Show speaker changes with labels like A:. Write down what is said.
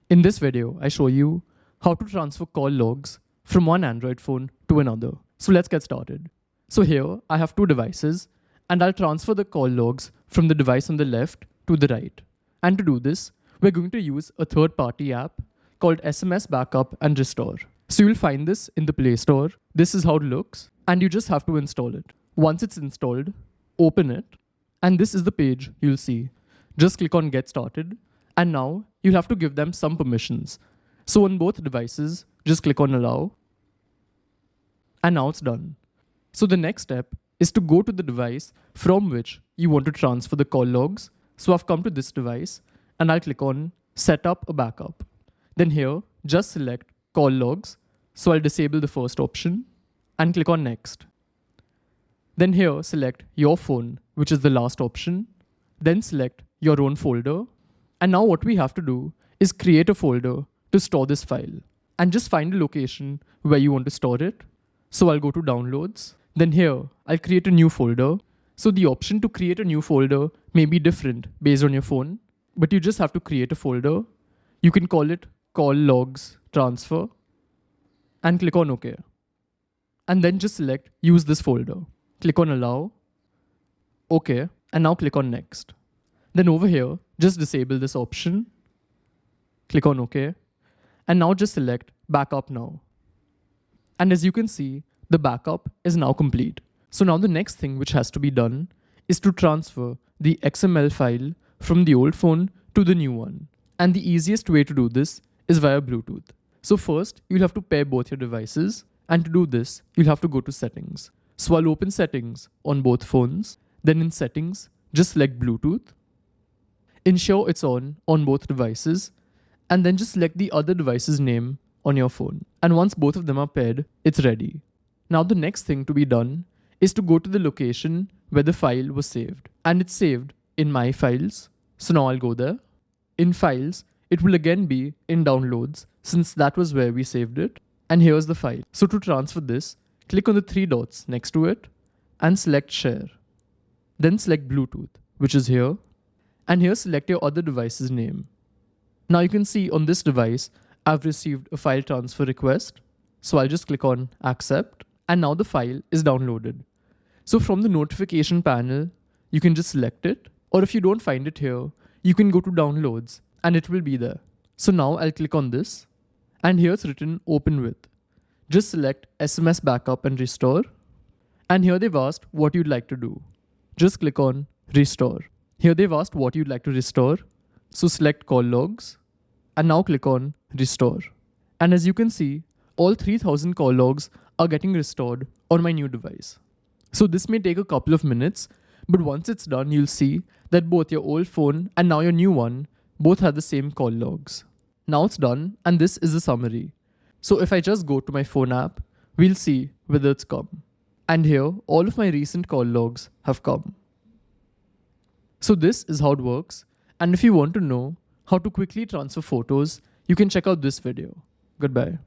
A: In this video, I show you how to transfer call logs from one Android phone to another. So let's get started. So here I have two devices and I'll transfer the call logs from the device on the left to the right. And to do this, we're going to use a third-party app called SMS Backup and Restore. So you'll find this in the Play Store. This is how it looks and you just have to install it. Once it's installed, open it and this is the page you'll see. Just click on Get Started. And now you'll have to give them some permissions. So on both devices, just click on Allow. And now it's done. So the next step is to go to the device from which you want to transfer the call logs. So I've come to this device and I'll click on Set up a backup. Then here, just select Call logs. So I'll disable the first option and click on Next. Then here, select Your phone, which is the last option. Then select your own folder. And now what we have to do is create a folder to store this file and just find a location where you want to store it. So I'll go to Downloads. Then here, I'll create a new folder. So the option to create a new folder may be different based on your phone, but you just have to create a folder. You can call it Call Logs Transfer and click on OK. And then just select Use this folder. Click on Allow, OK, and now click on Next. Then over here, just disable this option. Click on OK. And now just select Backup Now. And as you can see, the backup is now complete. So now the next thing which has to be done is to transfer the XML file from the old phone to the new one. And the easiest way to do this is via Bluetooth. So first, you'll have to pair both your devices. And to do this, you'll have to go to Settings. So I'll open Settings on both phones. Then in Settings, just select Bluetooth. Ensure it's on both devices, and then just select the other device's name on your phone. And once both of them are paired, it's ready. Now the next thing to be done is to go to the location where the file was saved. And it's saved in My Files. So now I'll go there. In Files, it will again be in Downloads since that was where we saved it. And here's the file. So to transfer this, click on the three dots next to it and select Share. Then select Bluetooth, which is here. And here select your other device's name. Now you can see on this device, I've received a file transfer request. So I'll just click on Accept. And now the file is downloaded. So from the notification panel, you can just select it. Or if you don't find it here, you can go to Downloads and it will be there. So now I'll click on this. And here it's written Open With. Just select SMS Backup and Restore. And here they've asked what you'd like to do. Just click on Restore. Here they've asked what you'd like to restore. So select Call Logs and now click on Restore. And as you can see, all 3000 call logs are getting restored on my new device. So this may take a couple of minutes, but once it's done, you'll see that both your old phone and now your new one both have the same call logs. Now it's done and this is the summary. So if I just go to my phone app, we'll see whether it's come. And here, all of my recent call logs have come. So this is how it works. And if you want to know how to quickly transfer photos, you can check out this video. Goodbye.